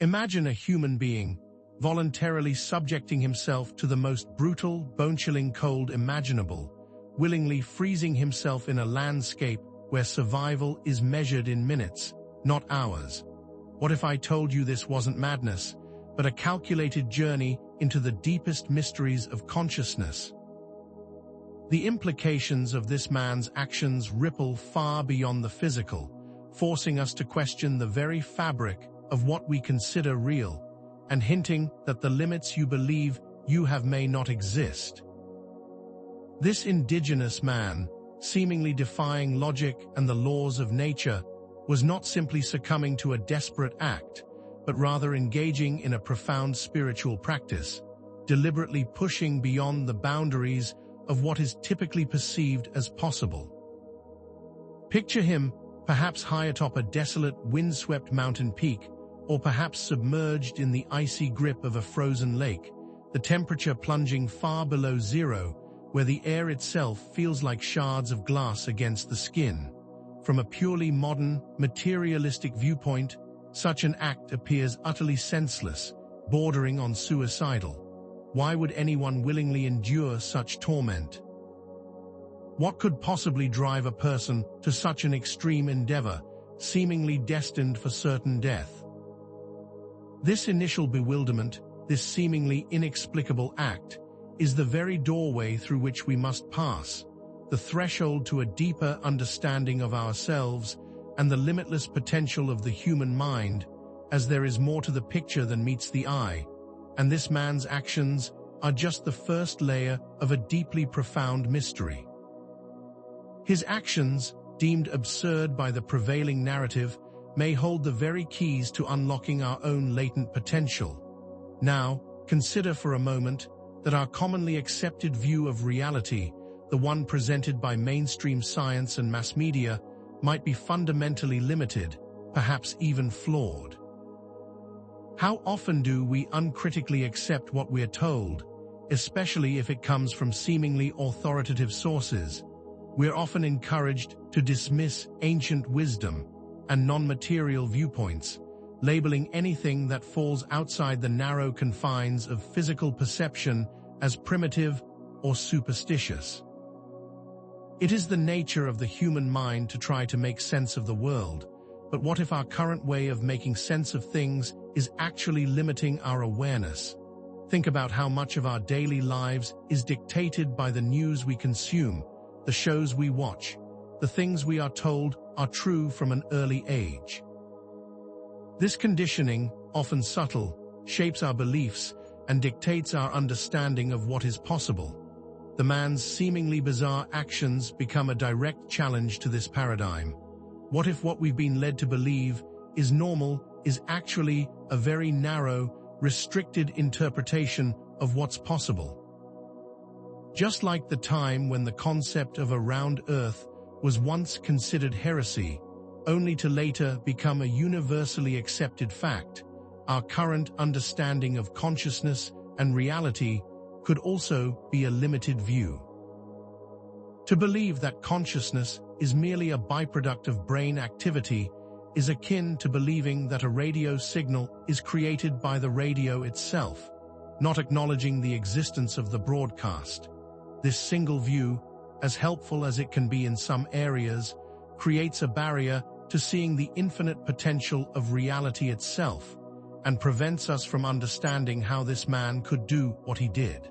Imagine a human being voluntarily subjecting himself to the most brutal, bone-chilling cold imaginable, willingly freezing himself in a landscape where survival is measured in minutes, not hours. What if I told you this wasn't madness, but a calculated journey into the deepest mysteries of consciousness? The implications of this man's actions ripple far beyond the physical, forcing us to question the very fabric of what we consider real, and hinting that the limits you believe you have may not exist. This indigenous man, seemingly defying logic and the laws of nature, was not simply succumbing to a desperate act, but rather engaging in a profound spiritual practice, deliberately pushing beyond the boundaries of what is typically perceived as possible. Picture him, perhaps high atop a desolate, windswept mountain peak, or perhaps submerged in the icy grip of a frozen lake, the temperature plunging far below zero, where the air itself feels like shards of glass against the skin. From a purely modern, materialistic viewpoint, such an act appears utterly senseless, bordering on suicidal. Why would anyone willingly endure such torment? What could possibly drive a person to such an extreme endeavor, seemingly destined for certain death? This initial bewilderment, this seemingly inexplicable act, is the very doorway through which we must pass, the threshold to a deeper understanding of ourselves and the limitless potential of the human mind, as there is more to the picture than meets the eye, and this man's actions are just the first layer of a deeply profound mystery. His actions, deemed absurd by the prevailing narrative, may hold the very keys to unlocking our own latent potential. Now, consider for a moment that our commonly accepted view of reality, the one presented by mainstream science and mass media, might be fundamentally limited, perhaps even flawed. How often do we uncritically accept what we're told, especially if it comes from seemingly authoritative sources? We're often encouraged to dismiss ancient wisdom and non-material viewpoints, labeling anything that falls outside the narrow confines of physical perception as primitive or superstitious. It is the nature of the human mind to try to make sense of the world, but what if our current way of making sense of things is actually limiting our awareness? Think about how much of our daily lives is dictated by the news we consume, the shows we watch, the things we are told are true from an early age. This conditioning, often subtle, shapes our beliefs and dictates our understanding of what is possible. The man's seemingly bizarre actions become a direct challenge to this paradigm. What if what we've been led to believe is normal is actually a very narrow, restricted interpretation of what's possible? Just like the time when the concept of a round Earth was once considered heresy, only to later become a universally accepted fact, our current understanding of consciousness and reality could also be a limited view. To believe that consciousness is merely a byproduct of brain activity is akin to believing that a radio signal is created by the radio itself, not acknowledging the existence of the broadcast. This single view, as helpful as it can be in some areas, creates a barrier to seeing the infinite potential of reality itself, and prevents us from understanding how this man could do what he did.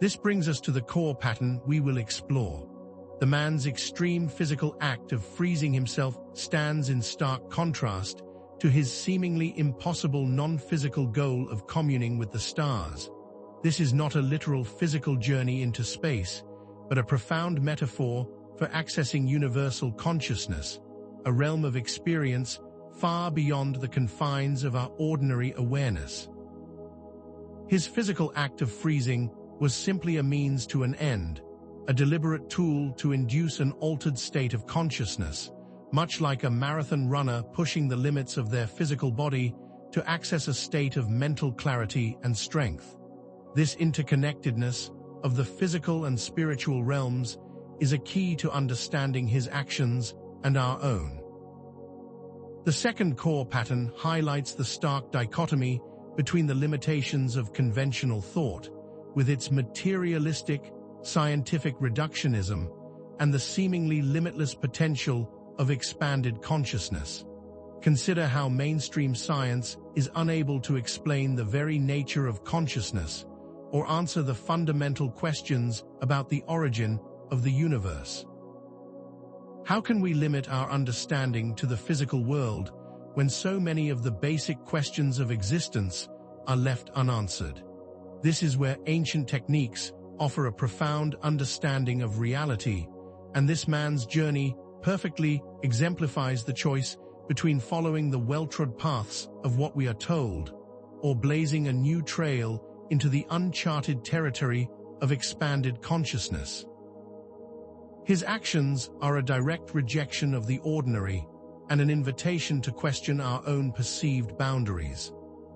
This brings us to the core pattern we will explore. The man's extreme physical act of freezing himself stands in stark contrast to his seemingly impossible non-physical goal of communing with the stars. This is not a literal physical journey into space, but a profound metaphor for accessing universal consciousness, a realm of experience far beyond the confines of our ordinary awareness. His physical act of freezing was simply a means to an end, a deliberate tool to induce an altered state of consciousness, much like a marathon runner pushing the limits of their physical body to access a state of mental clarity and strength. This interconnectedness of the physical and spiritual realms is a key to understanding his actions and our own. The second core pattern highlights the stark dichotomy between the limitations of conventional thought, with its materialistic, scientific reductionism, and the seemingly limitless potential of expanded consciousness. Consider how mainstream science is unable to explain the very nature of consciousness or answer the fundamental questions about the origin of the universe. How can we limit our understanding to the physical world when so many of the basic questions of existence are left unanswered? This is where ancient techniques offer a profound understanding of reality, and this man's journey perfectly exemplifies the choice between following the well-trod paths of what we are told, or blazing a new trail into the uncharted territory of expanded consciousness. His actions are a direct rejection of the ordinary and an invitation to question our own perceived boundaries.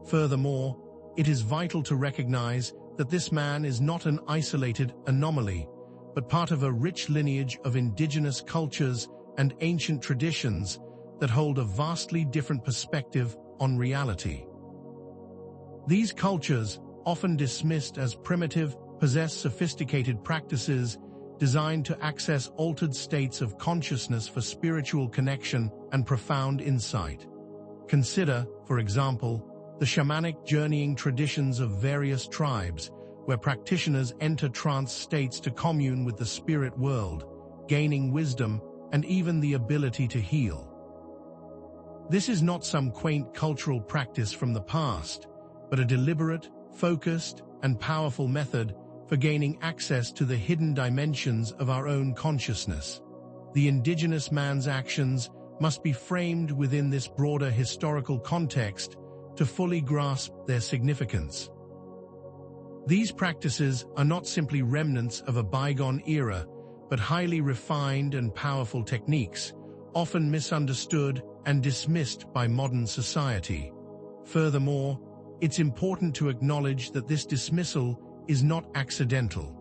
Furthermore, it is vital to recognize that this man is not an isolated anomaly, but part of a rich lineage of indigenous cultures and ancient traditions that hold a vastly different perspective on reality. These cultures, often dismissed as primitive, possess sophisticated practices designed to access altered states of consciousness for spiritual connection and profound insight. Consider, for example, the shamanic journeying traditions of various tribes, where practitioners enter trance states to commune with the spirit world, gaining wisdom and even the ability to heal. This is not some quaint cultural practice from the past, but a deliberate, focused, and powerful method for gaining access to the hidden dimensions of our own consciousness. The indigenous man's actions must be framed within this broader historical context to fully grasp their significance. These practices are not simply remnants of a bygone era, but highly refined and powerful techniques, often misunderstood and dismissed by modern society. Furthermore, it's important to acknowledge that this dismissal is not accidental.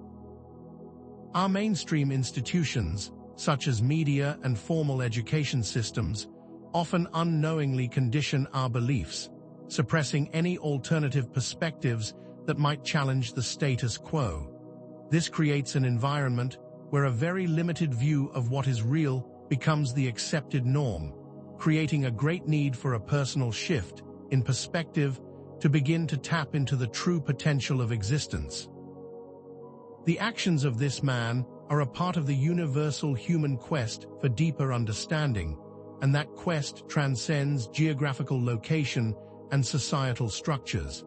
Our mainstream institutions, such as media and formal education systems, often unknowingly condition our beliefs, suppressing any alternative perspectives that might challenge the status quo. This creates an environment where a very limited view of what is real becomes the accepted norm, creating a great need for a personal shift in perspective to begin to tap into the true potential of existence. The actions of this man are a part of the universal human quest for deeper understanding, and that quest transcends geographical location and societal structures.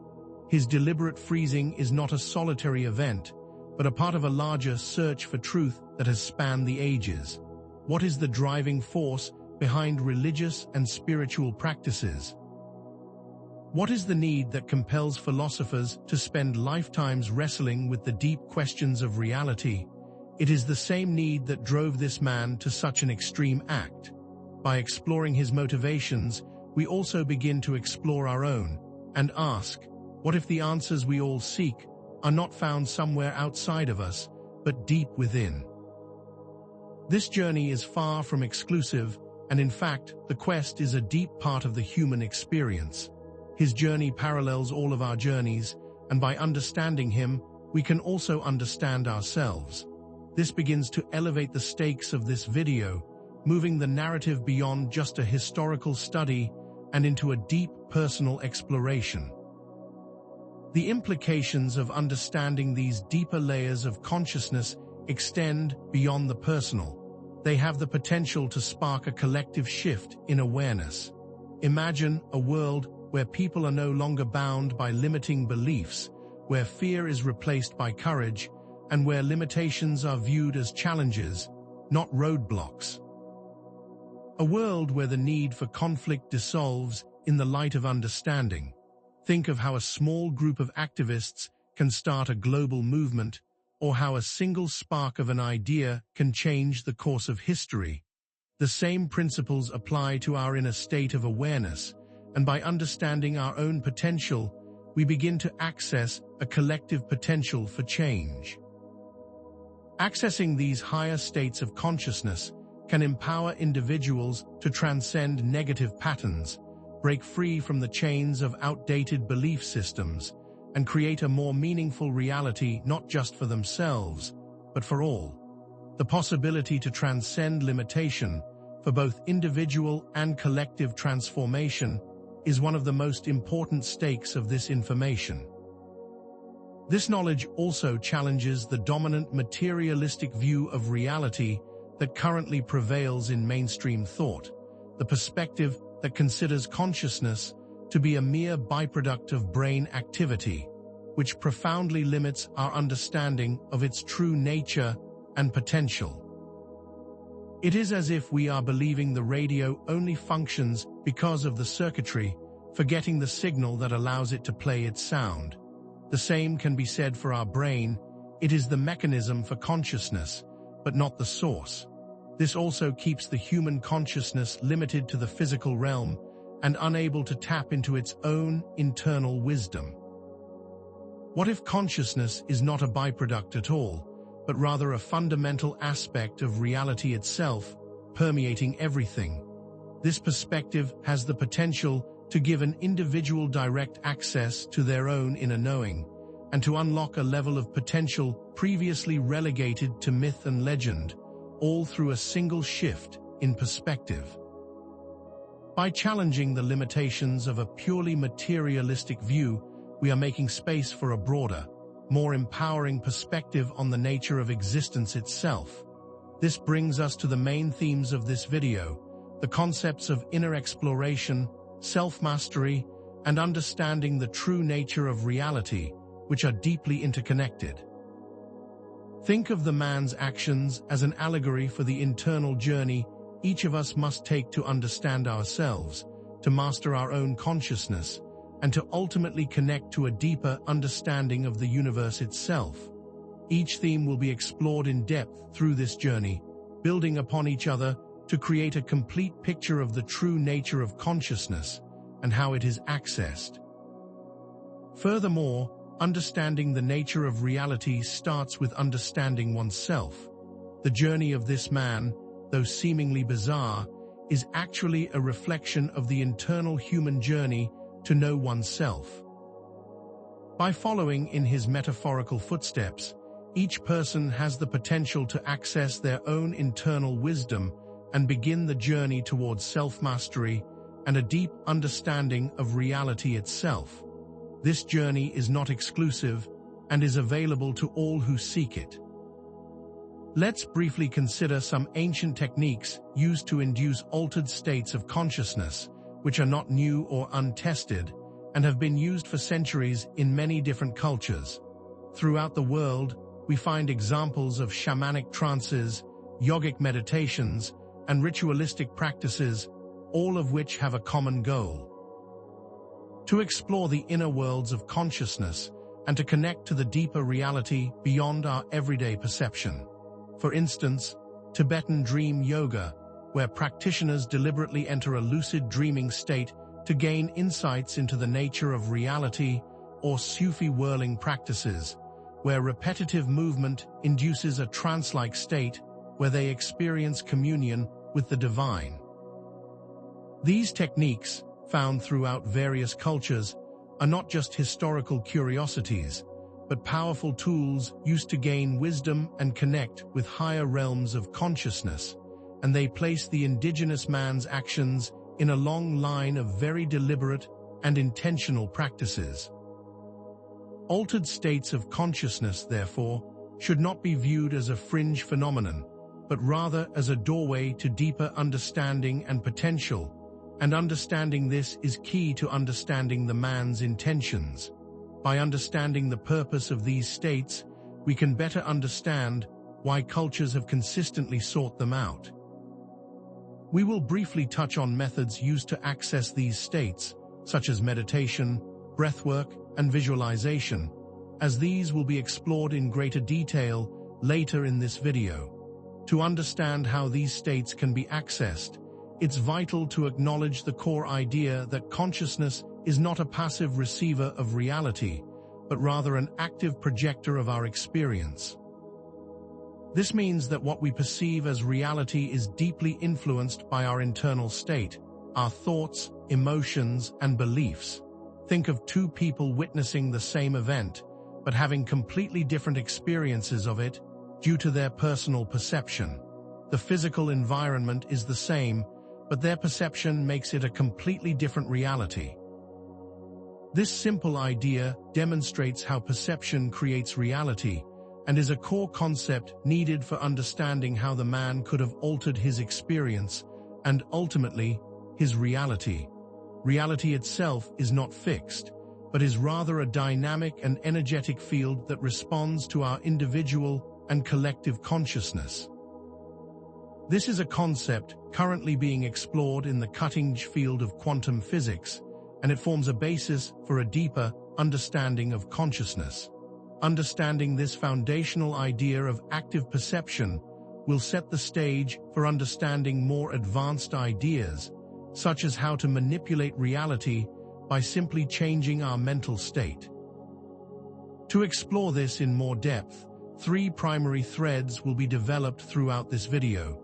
His deliberate freezing is not a solitary event, but a part of a larger search for truth that has spanned the ages. What is the driving force behind religious and spiritual practices? What is the need that compels philosophers to spend lifetimes wrestling with the deep questions of reality? It is the same need that drove this man to such an extreme act. By exploring his motivations, we also begin to explore our own and ask, what if the answers we all seek are not found somewhere outside of us, but deep within? This journey is far from exclusive, and in fact, the quest is a deep part of the human experience. His journey parallels all of our journeys, and by understanding him, we can also understand ourselves. This begins to elevate the stakes of this video, moving the narrative beyond just a historical study and into a deep personal exploration. The implications of understanding these deeper layers of consciousness extend beyond the personal. They have the potential to spark a collective shift in awareness. Imagine a world where people are no longer bound by limiting beliefs, where fear is replaced by courage, and where limitations are viewed as challenges, not roadblocks. A world where the need for conflict dissolves in the light of understanding. Think of how a small group of activists can start a global movement, or how a single spark of an idea can change the course of history. The same principles apply to our inner state of awareness, and by understanding our own potential, we begin to access a collective potential for change. Accessing these higher states of consciousness can empower individuals to transcend negative patterns, break free from the chains of outdated belief systems, and create a more meaningful reality not just for themselves, but for all. The possibility to transcend limitation for both individual and collective transformation is one of the most important stakes of this information. This knowledge also challenges the dominant materialistic view of reality that currently prevails in mainstream thought, the perspective that considers consciousness to be a mere byproduct of brain activity, which profoundly limits our understanding of its true nature and potential. It is as if we are believing the radio only functions because of the circuitry, forgetting the signal that allows it to play its sound. The same can be said for our brain. It is the mechanism for consciousness, but not the source. This also keeps the human consciousness limited to the physical realm and unable to tap into its own internal wisdom. What if consciousness is not a byproduct at all, but rather a fundamental aspect of reality itself, permeating everything? This perspective has the potential to give an individual direct access to their own inner knowing, and to unlock a level of potential previously relegated to myth and legend, all through a single shift in perspective. By challenging the limitations of a purely materialistic view, we are making space for a broader, more empowering perspective on the nature of existence itself. This brings us to the main themes of this video, the concepts of inner exploration, self-mastery, and understanding the true nature of reality, which are deeply interconnected. Think of the man's actions as an allegory for the internal journey each of us must take to understand ourselves, to master our own consciousness, and to ultimately connect to a deeper understanding of the universe itself. Each theme will be explored in depth through this journey, building upon each other to create a complete picture of the true nature of consciousness and how it is accessed. Furthermore, understanding the nature of reality starts with understanding oneself. The journey of this man, though seemingly bizarre, is actually a reflection of the internal human journey to know oneself. By following in his metaphorical footsteps, each person has the potential to access their own internal wisdom and begin the journey towards self-mastery and a deep understanding of reality itself. This journey is not exclusive and is available to all who seek it. Let's briefly consider some ancient techniques used to induce altered states of consciousness, which are not new or untested, and have been used for centuries in many different cultures. Throughout the world, we find examples of shamanic trances, yogic meditations, and ritualistic practices, all of which have a common goal: to explore the inner worlds of consciousness and to connect to the deeper reality beyond our everyday perception. For instance, Tibetan dream yoga, where practitioners deliberately enter a lucid dreaming state to gain insights into the nature of reality, or Sufi whirling practices, where repetitive movement induces a trance-like state where they experience communion with the divine. These techniques, found throughout various cultures, are not just historical curiosities, but powerful tools used to gain wisdom and connect with higher realms of consciousness, and they place the indigenous man's actions in a long line of very deliberate and intentional practices. Altered states of consciousness, therefore, should not be viewed as a fringe phenomenon, but rather as a doorway to deeper understanding and potential, and understanding this is key to understanding the man's intentions. By understanding the purpose of these states, we can better understand why cultures have consistently sought them out. We will briefly touch on methods used to access these states, such as meditation, breathwork, and visualization, as these will be explored in greater detail later in this video. To understand how these states can be accessed, it's vital to acknowledge the core idea that consciousness is not a passive receiver of reality, but rather an active projector of our experience. This means that what we perceive as reality is deeply influenced by our internal state, our thoughts, emotions, and beliefs. Think of two people witnessing the same event, but having completely different experiences of it due to their personal perception. The physical environment is the same, but their perception makes it a completely different reality. This simple idea demonstrates how perception creates reality and is a core concept needed for understanding how the man could have altered his experience and ultimately his reality. Reality itself is not fixed, but is rather a dynamic and energetic field that responds to our individual and collective consciousness. This is a concept currently being explored in the cutting-edge field of quantum physics, and it forms a basis for a deeper understanding of consciousness. Understanding this foundational idea of active perception will set the stage for understanding more advanced ideas, such as how to manipulate reality by simply changing our mental state. To explore this in more depth, 3 primary threads will be developed throughout this video: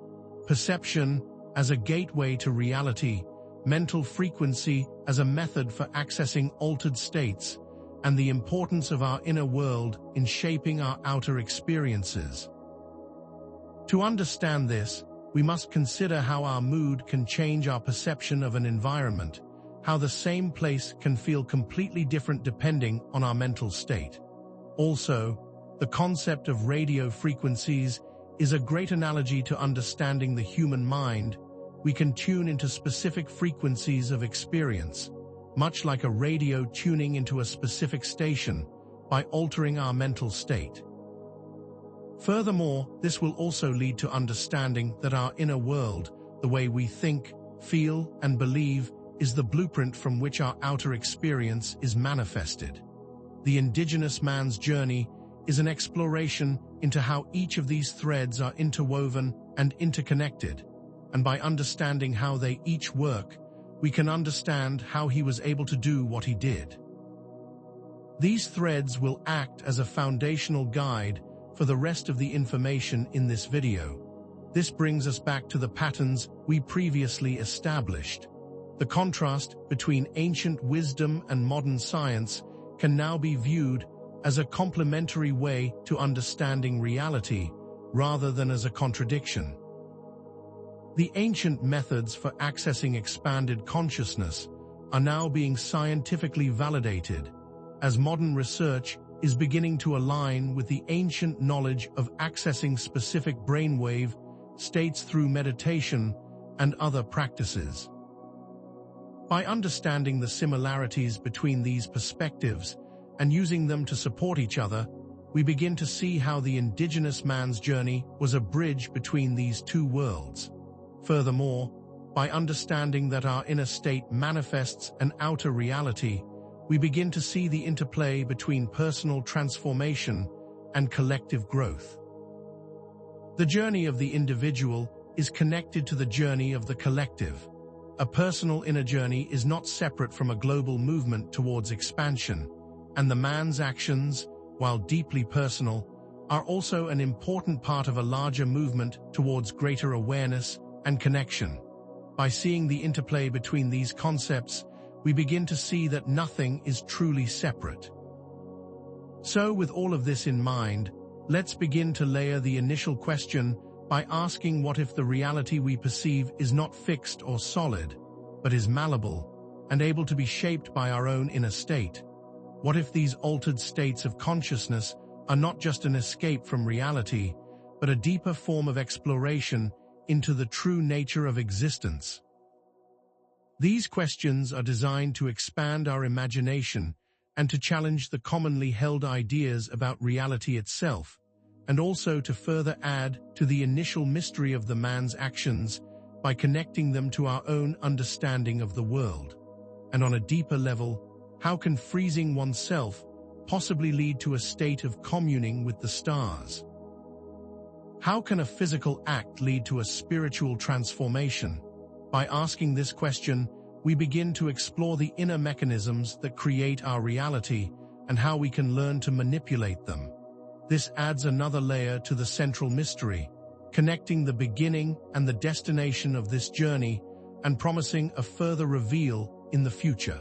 perception as a gateway to reality, mental frequency as a method for accessing altered states, and the importance of our inner world in shaping our outer experiences. To understand this, we must consider how our mood can change our perception of an environment, how the same place can feel completely different depending on our mental state. Also, the concept of radio frequencies is a great analogy to understanding the human mind. We can tune into specific frequencies of experience, much like a radio tuning into a specific station, by altering our mental state. Furthermore, this will also lead to understanding that our inner world, the way we think, feel, and believe, is the blueprint from which our outer experience is manifested. The Indigenous man's journey is an exploration into how each of these threads are interwoven and interconnected, and by understanding how they each work, we can understand how he was able to do what he did. These threads will act as a foundational guide for the rest of the information in this video. This brings us back to the patterns we previously established. The contrast between ancient wisdom and modern science can now be viewed as a complementary way to understanding reality, rather than as a contradiction. The ancient methods for accessing expanded consciousness are now being scientifically validated, as modern research is beginning to align with the ancient knowledge of accessing specific brainwave states through meditation and other practices. By understanding the similarities between these perspectives and using them to support each other, we begin to see how the Indigenous man's journey was a bridge between these two worlds. Furthermore, by understanding that our inner state manifests an outer reality, we begin to see the interplay between personal transformation and collective growth. The journey of the individual is connected to the journey of the collective. A personal inner journey is not separate from a global movement towards expansion, and the man's actions, while deeply personal, are also an important part of a larger movement towards greater awareness and connection. By seeing the interplay between these concepts, we begin to see that nothing is truly separate. So, with all of this in mind, let's begin to layer the initial question by asking, what if the reality we perceive is not fixed or solid, but is malleable and able to be shaped by our own inner state? What if these altered states of consciousness are not just an escape from reality, but a deeper form of exploration into the true nature of existence? These questions are designed to expand our imagination and to challenge the commonly held ideas about reality itself, and also to further add to the initial mystery of the man's actions by connecting them to our own understanding of the world. And on a deeper level, how can freezing oneself possibly lead to a state of communing with the stars? How can a physical act lead to a spiritual transformation? By asking this question, we begin to explore the inner mechanisms that create our reality and how we can learn to manipulate them. This adds another layer to the central mystery, connecting the beginning and the destination of this journey and promising a further reveal in the future.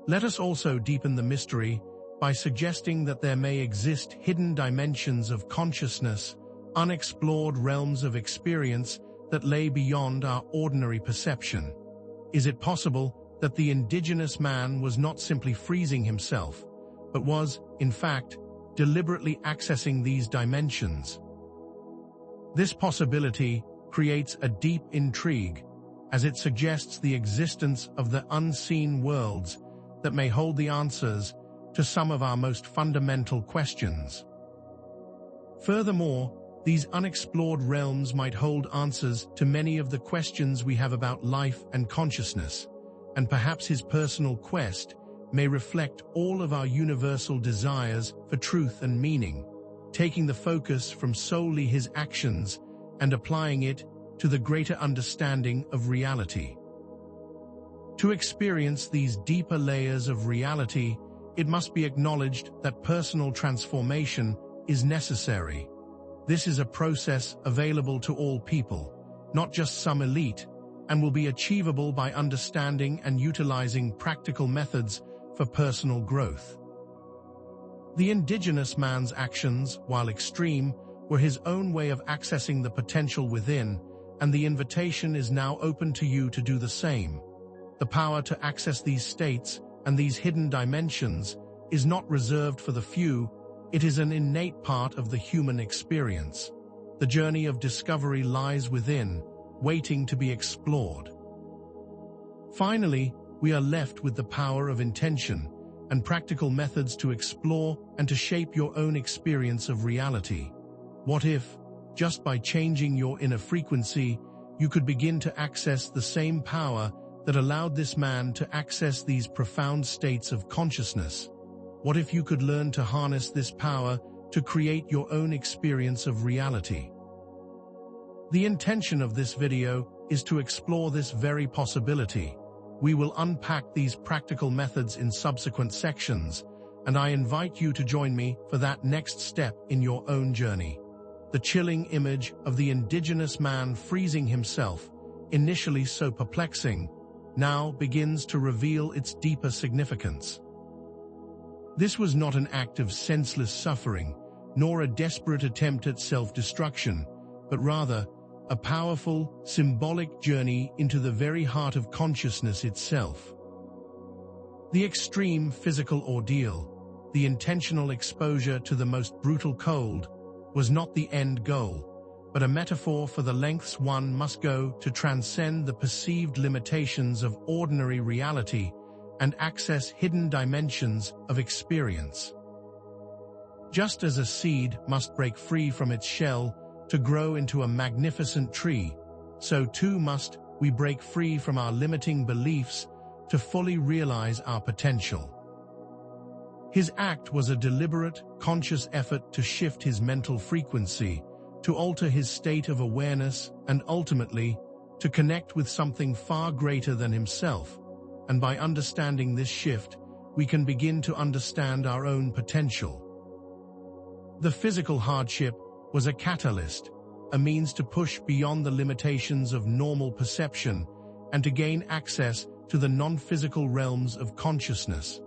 Let us also deepen the mystery by suggesting that there may exist hidden dimensions of consciousness, unexplored realms of experience that lay beyond our ordinary perception. Is it possible that the indigenous man was not simply freezing himself, but was, in fact, deliberately accessing these dimensions? This possibility creates a deep intrigue, as it suggests the existence of the unseen worlds that may hold the answers to some of our most fundamental questions. Furthermore, these unexplored realms might hold answers to many of the questions we have about life and consciousness, and perhaps his personal quest may reflect all of our universal desires for truth and meaning, taking the focus from solely his actions and applying it to the greater understanding of reality. To experience these deeper layers of reality, it must be acknowledged that personal transformation is necessary. This is a process available to all people, not just some elite, and will be achievable by understanding and utilizing practical methods for personal growth. The indigenous man's actions, while extreme, were his own way of accessing the potential within, and the invitation is now open to you to do the same. The power to access these states and these hidden dimensions is not reserved for the few. It is an innate part of the human experience. The journey of discovery lies within, waiting to be explored. Finally, we are left with the power of intention and practical methods to explore and to shape your own experience of reality. What if, just by changing your inner frequency, you could begin to access the same power that allowed this man to access these profound states of consciousness? What if you could learn to harness this power to create your own experience of reality? The intention of this video is to explore this very possibility. We will unpack these practical methods in subsequent sections, and I invite you to join me for that next step in your own journey. The chilling image of the indigenous man freezing himself, initially so perplexing, now begins to reveal its deeper significance. This was not an act of senseless suffering, nor a desperate attempt at self-destruction, but rather a powerful, symbolic journey into the very heart of consciousness itself. The extreme physical ordeal, the intentional exposure to the most brutal cold, was not the end goal, but a metaphor for the lengths one must go to transcend the perceived limitations of ordinary reality and access hidden dimensions of experience. Just as a seed must break free from its shell to grow into a magnificent tree, so too must we break free from our limiting beliefs to fully realize our potential. His act was a deliberate, conscious effort to shift his mental frequency, to alter his state of awareness, and ultimately, to connect with something far greater than himself. And by understanding this shift, we can begin to understand our own potential. The physical hardship was a catalyst, a means to push beyond the limitations of normal perception and to gain access to the non-physical realms of consciousness.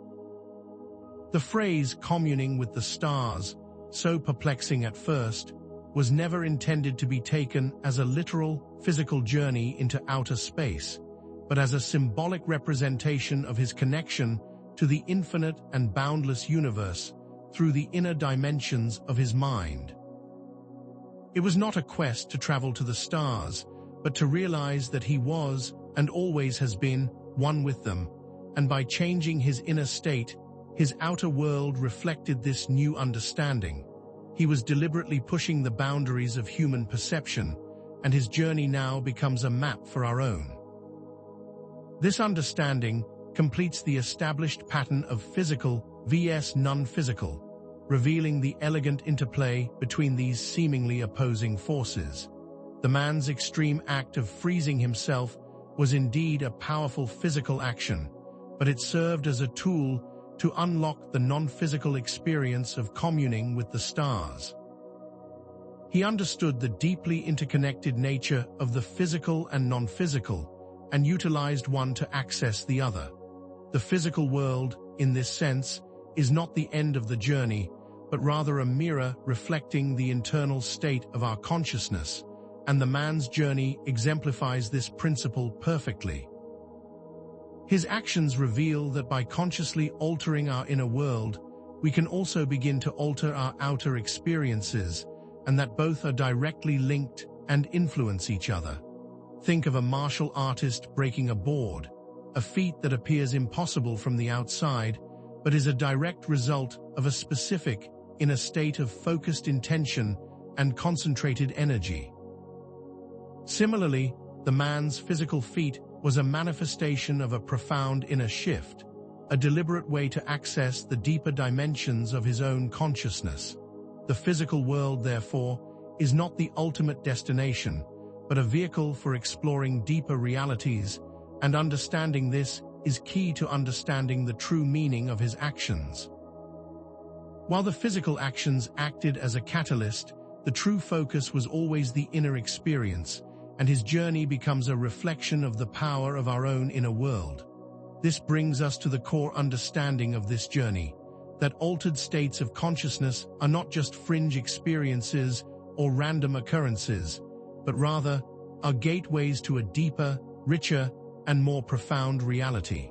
The phrase communing with the stars, so perplexing at first, was never intended to be taken as a literal, physical journey into outer space, but as a symbolic representation of his connection to the infinite and boundless universe through the inner dimensions of his mind. It was not a quest to travel to the stars, but to realize that he was, and always has been, one with them, and by changing his inner state, his outer world reflected this new understanding. He was deliberately pushing the boundaries of human perception, and his journey now becomes a map for our own. This understanding completes the established pattern of physical vs non-physical, revealing the elegant interplay between these seemingly opposing forces. The man's extreme act of freezing himself was indeed a powerful physical action, but it served as a tool to unlock the non-physical experience of communing with the stars. He understood the deeply interconnected nature of the physical and non-physical, and utilized one to access the other. The physical world, in this sense, is not the end of the journey, but rather a mirror reflecting the internal state of our consciousness, and the man's journey exemplifies this principle perfectly. His actions reveal that by consciously altering our inner world, we can also begin to alter our outer experiences, and that both are directly linked and influence each other. Think of a martial artist breaking a board, a feat that appears impossible from the outside, but is a direct result of a specific inner state of focused intention and concentrated energy. Similarly, the man's physical feat was a manifestation of a profound inner shift, a deliberate way to access the deeper dimensions of his own consciousness. The physical world, therefore, is not the ultimate destination, but a vehicle for exploring deeper realities, and understanding this is key to understanding the true meaning of his actions. While the physical actions acted as a catalyst, the true focus was always the inner experience, and his journey becomes a reflection of the power of our own inner world. This brings us to the core understanding of this journey, that altered states of consciousness are not just fringe experiences or random occurrences, but rather are gateways to a deeper, richer, and more profound reality.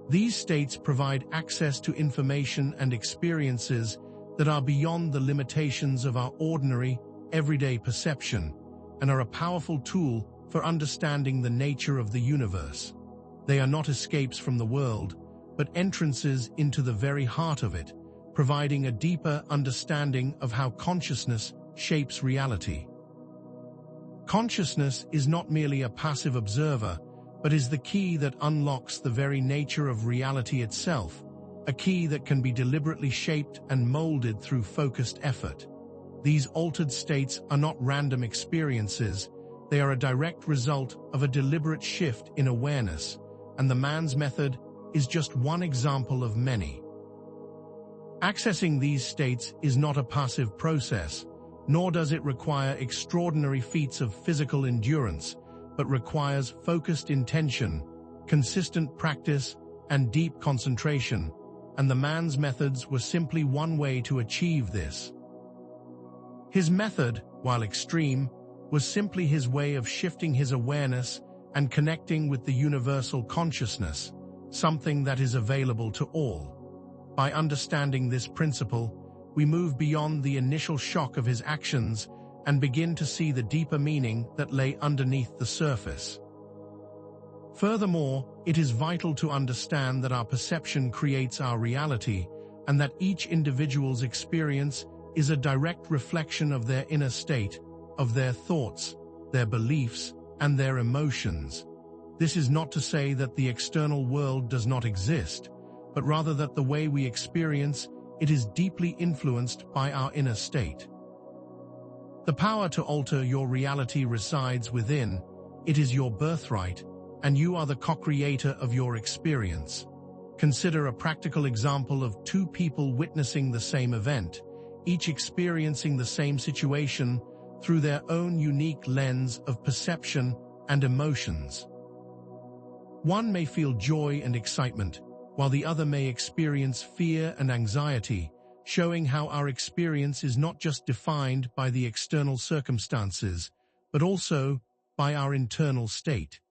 These states provide access to information and experiences that are beyond the limitations of our ordinary, everyday perception, and are a powerful tool for understanding the nature of the universe. They are not escapes from the world, but entrances into the very heart of it, providing a deeper understanding of how consciousness shapes reality. Consciousness is not merely a passive observer, but is the key that unlocks the very nature of reality itself, a key that can be deliberately shaped and molded through focused effort. These altered states are not random experiences, they are a direct result of a deliberate shift in awareness, and the man's method is just one example of many. Accessing these states is not a passive process, nor does it require extraordinary feats of physical endurance, but requires focused intention, consistent practice, and deep concentration, and the man's methods were simply one way to achieve this. His method, while extreme, was simply his way of shifting his awareness and connecting with the universal consciousness, something that is available to all. By understanding this principle, we move beyond the initial shock of his actions and begin to see the deeper meaning that lay underneath the surface. Furthermore, it is vital to understand that our perception creates our reality, and that each individual's experience is a direct reflection of their inner state, of their thoughts, their beliefs, and their emotions. This is not to say that the external world does not exist, but rather that the way we experience it is deeply influenced by our inner state. The power to alter your reality resides within. It is your birthright, and you are the co-creator of your experience. Consider a practical example of two people witnessing the same event, each experiencing the same situation through their own unique lens of perception and emotions. One may feel joy and excitement, while the other may experience fear and anxiety, showing how our experience is not just defined by the external circumstances, but also by our internal state.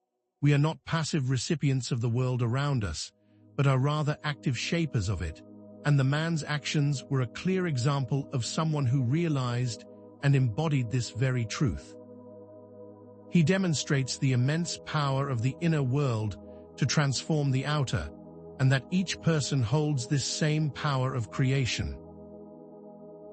We are not passive recipients of the world around us, but are rather active shapers of it, and the man's actions were a clear example of someone who realized and embodied this very truth. He demonstrates the immense power of the inner world to transform the outer, and that each person holds this same power of creation.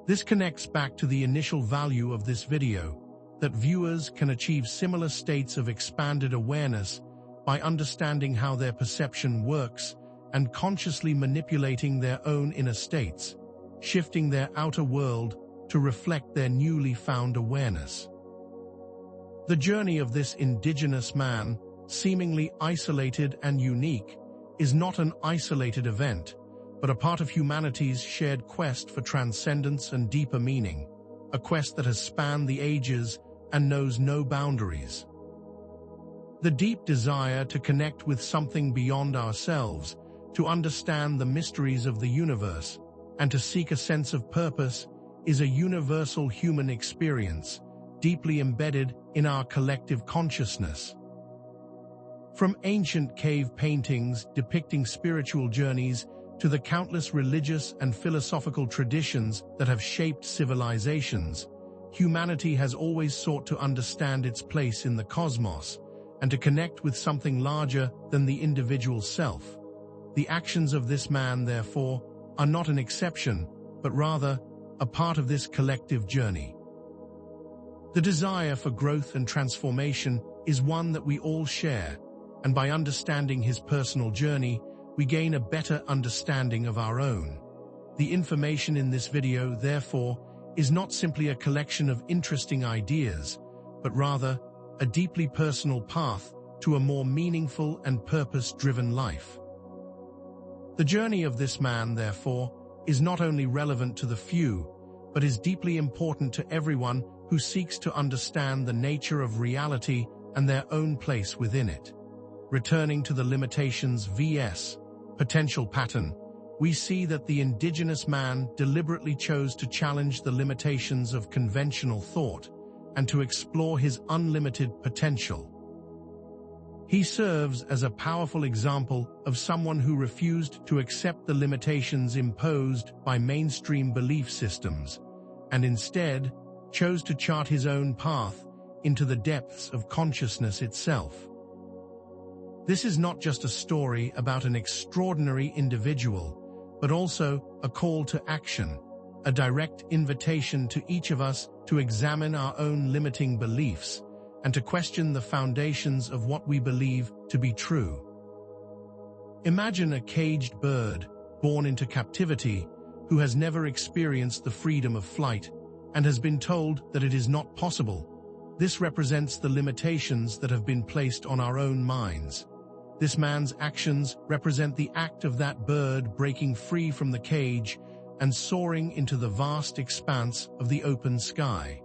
This connects back to the initial value of this video, that viewers can achieve similar states of expanded awareness by understanding how their perception works and consciously manipulating their own inner states, shifting their outer world to reflect their newly found awareness. The journey of this indigenous man, seemingly isolated and unique, is not an isolated event, but a part of humanity's shared quest for transcendence and deeper meaning, a quest that has spanned the ages and knows no boundaries. The deep desire to connect with something beyond ourselves, to understand the mysteries of the universe, and to seek a sense of purpose is a universal human experience, deeply embedded in our collective consciousness. From ancient cave paintings depicting spiritual journeys to the countless religious and philosophical traditions that have shaped civilizations, humanity has always sought to understand its place in the cosmos and to connect with something larger than the individual self. The actions of this man, therefore, are not an exception, but rather a part of this collective journey. The desire for growth and transformation is one that we all share, and by understanding his personal journey, we gain a better understanding of our own. The information in this video, therefore, is not simply a collection of interesting ideas, but rather a deeply personal path to a more meaningful and purpose-driven life. The journey of this man, therefore, is not only relevant to the few, but is deeply important to everyone who seeks to understand the nature of reality and their own place within it. Returning to the limitations vs. potential pattern, we see that the indigenous man deliberately chose to challenge the limitations of conventional thought and to explore his unlimited potential. He serves as a powerful example of someone who refused to accept the limitations imposed by mainstream belief systems, and instead chose to chart his own path into the depths of consciousness itself. This is not just a story about an extraordinary individual, but also a call to action, a direct invitation to each of us to examine our own limiting beliefs and to question the foundations of what we believe to be true. Imagine a caged bird born into captivity who has never experienced the freedom of flight and has been told that it is not possible. This represents the limitations that have been placed on our own minds. This man's actions represent the act of that bird breaking free from the cage and soaring into the vast expanse of the open sky.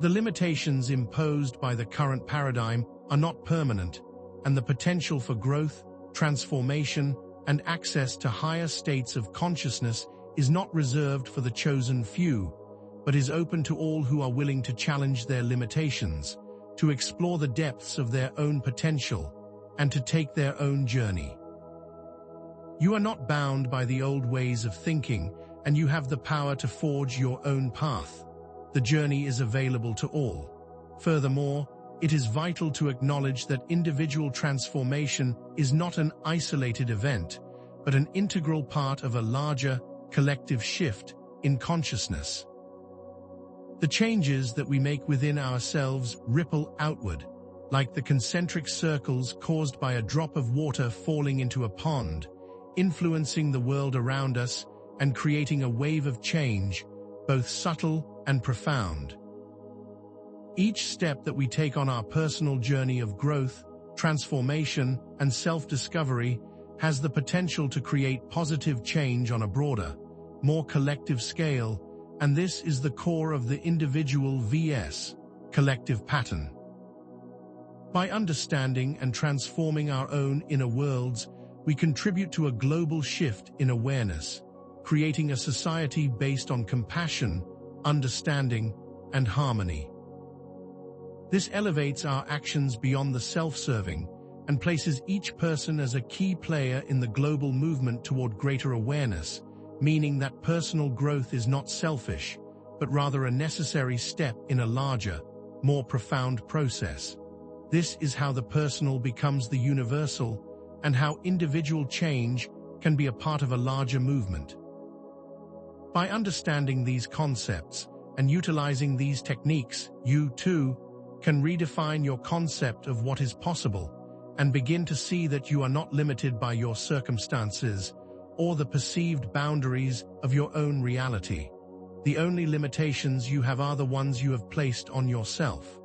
The limitations imposed by the current paradigm are not permanent, and the potential for growth, transformation, and access to higher states of consciousness is not reserved for the chosen few, but is open to all who are willing to challenge their limitations, to explore the depths of their own potential, and to take their own journey. You are not bound by the old ways of thinking, and you have the power to forge your own path. The journey is available to all. Furthermore, it is vital to acknowledge that individual transformation is not an isolated event, but an integral part of a larger, collective shift in consciousness. The changes that we make within ourselves ripple outward, like the concentric circles caused by a drop of water falling into a pond, influencing the world around us and creating a wave of change, both subtle and profound. Each step that we take on our personal journey of growth, transformation, and self-discovery has the potential to create positive change on a broader, more collective scale, and this is the core of the individual vs. collective pattern. By understanding and transforming our own inner worlds, we contribute to a global shift in awareness, creating a society based on compassion, understanding, and harmony. This elevates our actions beyond the self-serving and places each person as a key player in the global movement toward greater awareness, meaning that personal growth is not selfish, but rather a necessary step in a larger, more profound process. This is how the personal becomes the universal, and how individual change can be a part of a larger movement. By understanding these concepts and utilizing these techniques, you, too, can redefine your concept of what is possible and begin to see that you are not limited by your circumstances or the perceived boundaries of your own reality. The only limitations you have are the ones you have placed on yourself.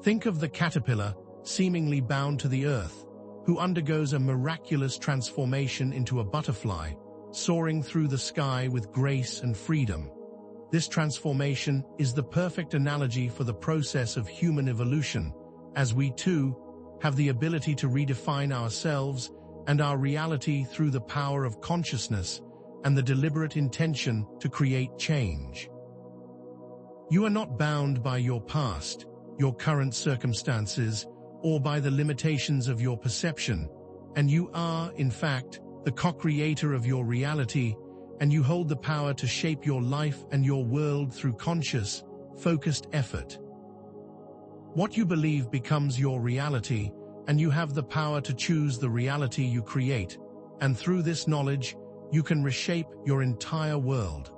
Think of the caterpillar, seemingly bound to the earth, who undergoes a miraculous transformation into a butterfly, soaring through the sky with grace and freedom. This transformation is the perfect analogy for the process of human evolution, as we too have the ability to redefine ourselves and our reality through the power of consciousness and the deliberate intention to create change. You are not bound by your past, your current circumstances, or by the limitations of your perception, and you are, in fact, the co-creator of your reality, and you hold the power to shape your life and your world through conscious, focused effort. What you believe becomes your reality, and you have the power to choose the reality you create, and through this knowledge, you can reshape your entire world.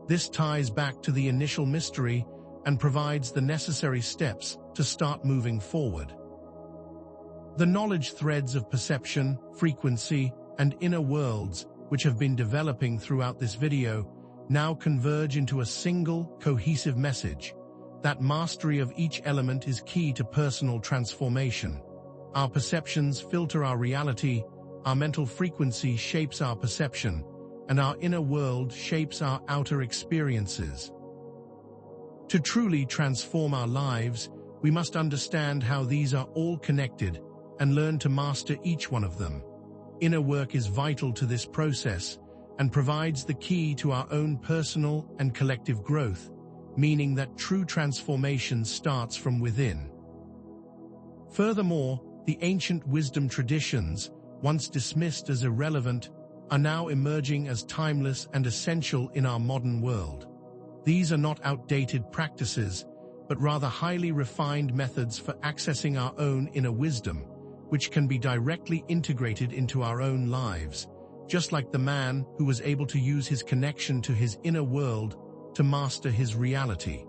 This ties back to the initial mystery and provides the necessary steps to start moving forward. The knowledge threads of perception, frequency, and inner worlds, which have been developing throughout this video, now converge into a single, cohesive message. That mastery of each element is key to personal transformation. Our perceptions filter our reality, our mental frequency shapes our perception, and our inner world shapes our outer experiences. To truly transform our lives, we must understand how these are all connected and learn to master each one of them. Inner work is vital to this process and provides the key to our own personal and collective growth, meaning that true transformation starts from within. Furthermore, the ancient wisdom traditions, once dismissed as irrelevant, are now emerging as timeless and essential in our modern world. These are not outdated practices, but rather highly refined methods for accessing our own inner wisdom, which can be directly integrated into our own lives, just like the man who was able to use his connection to his inner world to master his reality.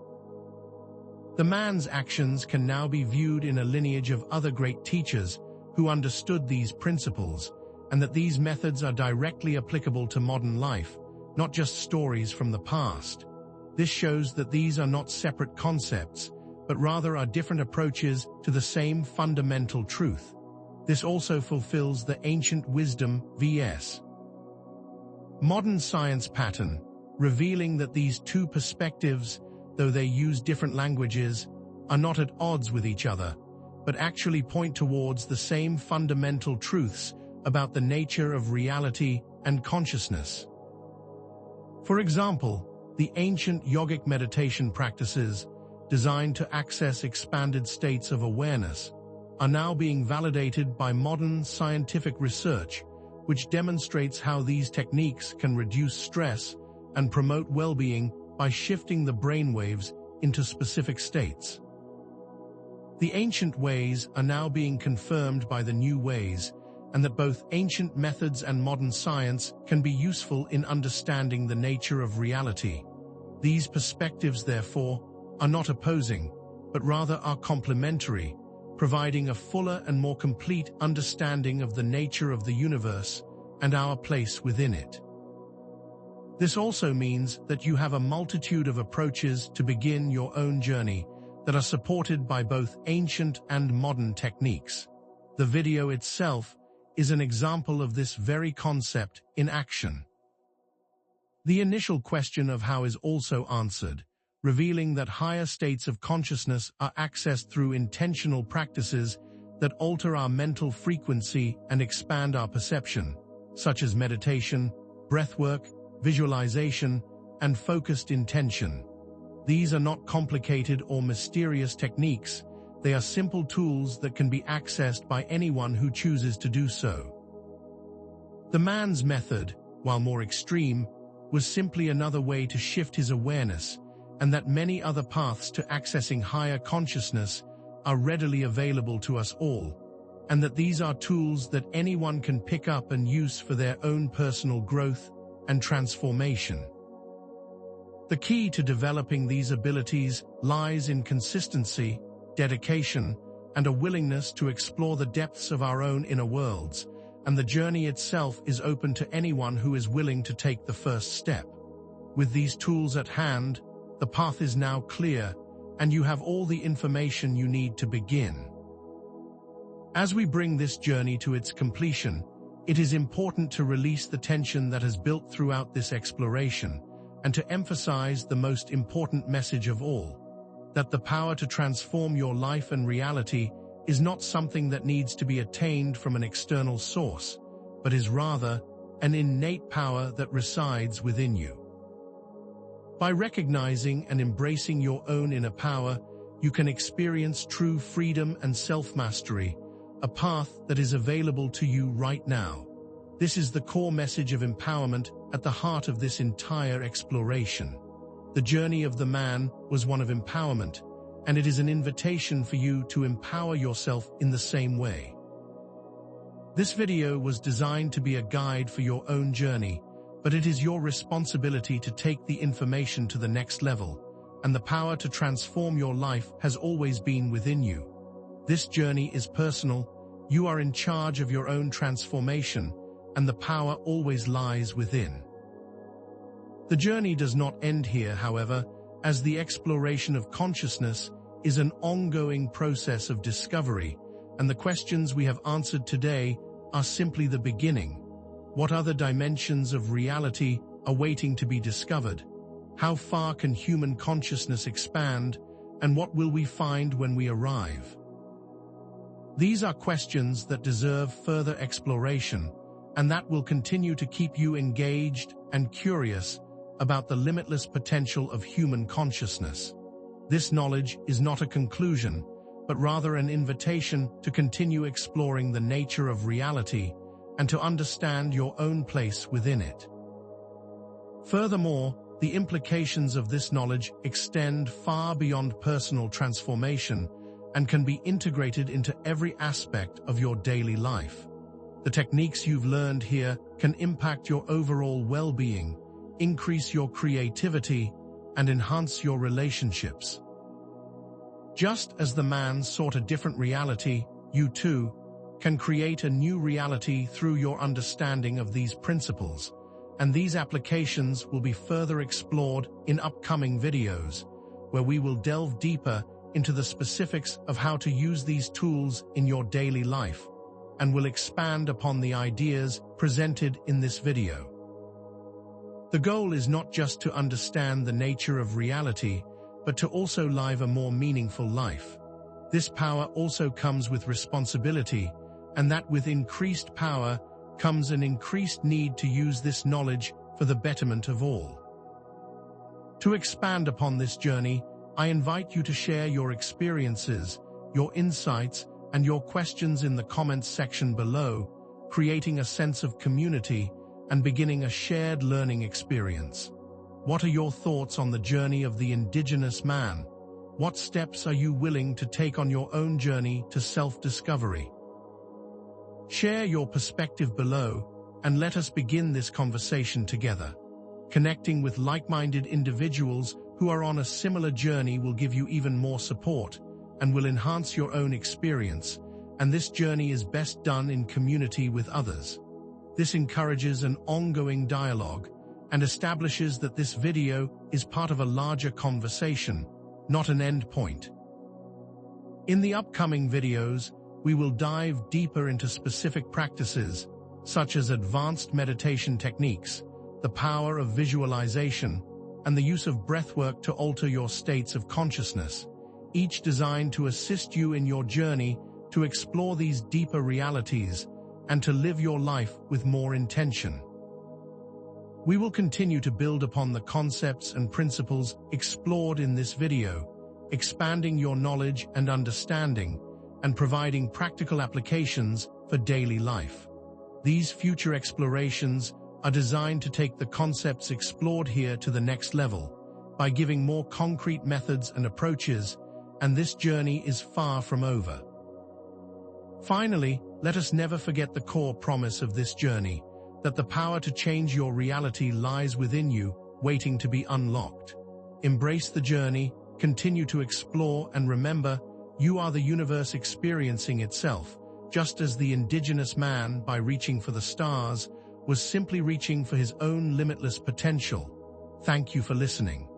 The man's actions can now be viewed in a lineage of other great teachers who understood these principles, and that these methods are directly applicable to modern life, not just stories from the past. This shows that these are not separate concepts, but rather are different approaches to the same fundamental truth. This also fulfills the ancient wisdom vs. modern science pattern, revealing that these two perspectives, though they use different languages, are not at odds with each other, but actually point towards the same fundamental truths about the nature of reality and consciousness. For example, the ancient yogic meditation practices, designed to access expanded states of awareness, are now being validated by modern scientific research, which demonstrates how these techniques can reduce stress and promote well-being by shifting the brainwaves into specific states. The ancient ways are now being confirmed by the new ways, and that both ancient methods and modern science can be useful in understanding the nature of reality. These perspectives, therefore, are not opposing, but rather are complementary, providing a fuller and more complete understanding of the nature of the universe and our place within it. This also means that you have a multitude of approaches to begin your own journey that are supported by both ancient and modern techniques. The video itself is an example of this very concept in action. The initial question of how is also answered, revealing that higher states of consciousness are accessed through intentional practices that alter our mental frequency and expand our perception, such as meditation, breathwork, visualization, and focused intention. These are not complicated or mysterious techniques, they are simple tools that can be accessed by anyone who chooses to do so. The man's method, while more extreme, was simply another way to shift his awareness, and that many other paths to accessing higher consciousness are readily available to us all, and that these are tools that anyone can pick up and use for their own personal growth and transformation. The key to developing these abilities lies in consistency, dedication, and a willingness to explore the depths of our own inner worlds, and the journey itself is open to anyone who is willing to take the first step. With these tools at hand, the path is now clear, and you have all the information you need to begin. As we bring this journey to its completion, it is important to release the tension that has built throughout this exploration and to emphasize the most important message of all, that the power to transform your life and reality is not something that needs to be attained from an external source, but is rather an innate power that resides within you. By recognizing and embracing your own inner power, you can experience true freedom and self-mastery, a path that is available to you right now. This is the core message of empowerment at the heart of this entire exploration. The journey of the man was one of empowerment, and it is an invitation for you to empower yourself in the same way. This video was designed to be a guide for your own journey, but it is your responsibility to take the information to the next level, and the power to transform your life has always been within you. This journey is personal, you are in charge of your own transformation, and the power always lies within. The journey does not end here, however, as the exploration of consciousness is an ongoing process of discovery, and the questions we have answered today are simply the beginning. What other dimensions of reality are waiting to be discovered? How far can human consciousness expand, and what will we find when we arrive? These are questions that deserve further exploration, and that will continue to keep you engaged and curious about the limitless potential of human consciousness. This knowledge is not a conclusion, but rather an invitation to continue exploring the nature of reality and to understand your own place within it. Furthermore, the implications of this knowledge extend far beyond personal transformation and can be integrated into every aspect of your daily life. The techniques you've learned here can impact your overall well-being, increase your creativity, and enhance your relationships. Just as the man sought a different reality, you too can create a new reality through your understanding of these principles, and these applications will be further explored in upcoming videos, where we will delve deeper into the specifics of how to use these tools in your daily life, and will expand upon the ideas presented in this video. The goal is not just to understand the nature of reality, but to also live a more meaningful life. This power also comes with responsibility, and that with increased power comes an increased need to use this knowledge for the betterment of all. To expand upon this journey, I invite you to share your experiences, your insights, and your questions in the comments section below, creating a sense of community and beginning a shared learning experience. What are your thoughts on the journey of the Indigenous man? What steps are you willing to take on your own journey to self-discovery? Share your perspective below, and let us begin this conversation together. Connecting with like-minded individuals who are on a similar journey will give you even more support and will enhance your own experience, and this journey is best done in community with others. This encourages an ongoing dialogue and establishes that this video is part of a larger conversation, not an end point. In the upcoming videos, we will dive deeper into specific practices, such as advanced meditation techniques, the power of visualization, and the use of breathwork to alter your states of consciousness, each designed to assist you in your journey to explore these deeper realities and to live your life with more intention. We will continue to build upon the concepts and principles explored in this video, expanding your knowledge and understanding, and providing practical applications for daily life. These future explorations are designed to take the concepts explored here to the next level, by giving more concrete methods and approaches, and this journey is far from over. Finally, let us never forget the core promise of this journey, that the power to change your reality lies within you, waiting to be unlocked. Embrace the journey, continue to explore, and remember, you are the universe experiencing itself, just as the Indigenous man, by reaching for the stars, was simply reaching for his own limitless potential. Thank you for listening.